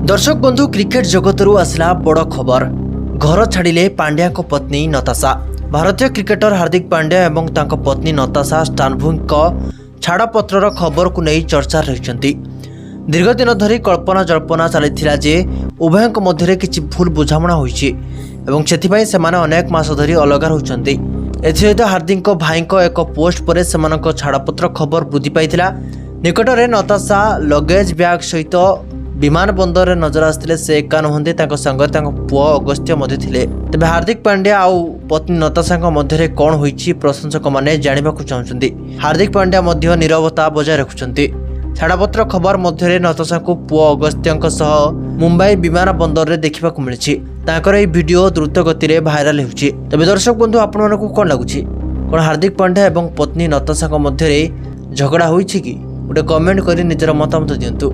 दर्शक बंधु क्रिकेट जगतरू आसला बड़ खबर। घर छाड़िले पांड्या को पत्नी नताशा। भारतीय क्रिकेटर हार्दिक पांड्या एवं तांको पत्नी नताशा स्टानभुइंक छाड़पत्र खबर को नहीं चर्चा रही। दीर्घ दिन धरी कल्पना जल्पना चली जे उभयों मध्य किसी भूल बुझामणा होइछि एवं सेथिपाई सेमाने अनेक मास धरी अलग होउछन्ति। एथिसहित हार्दिक भाई एक पोस्ट पर सेमानक छाड़पत्र खबर वृद्धि पाइथिला। निकटरे नताशा लगेज बैग सहित विमान बंदर रे नजर आसते से एका नुहंती संगे पुआ अगस्त्य मध्य थिले। तेबे हार्दिक पांड्या आउ पत्नी नताशा मध्य कौन होइछि प्रशंसक माने जानिबाकु चाहुछन्ति। हार्दिक पांड्या मध्य नीरवता बजाय रखुछन्ति। छाड़पत्र खबर मध्य नताशा को पुआ अगस्त्य सह मुंबई विमान बंदर रे देखिबाकु मिलिछि। तांकर एई वीडियो द्रुत गति रे भाइराल हेउछि। तबे दर्शक बंधु आपण मानकु कोन लागुछि? कोन हार्दिक पांड्या एवं पत्नी नताशा मध्य झगड़ा होइछि कि? गोटे कमेंट करी निजर मतामत दियंतु।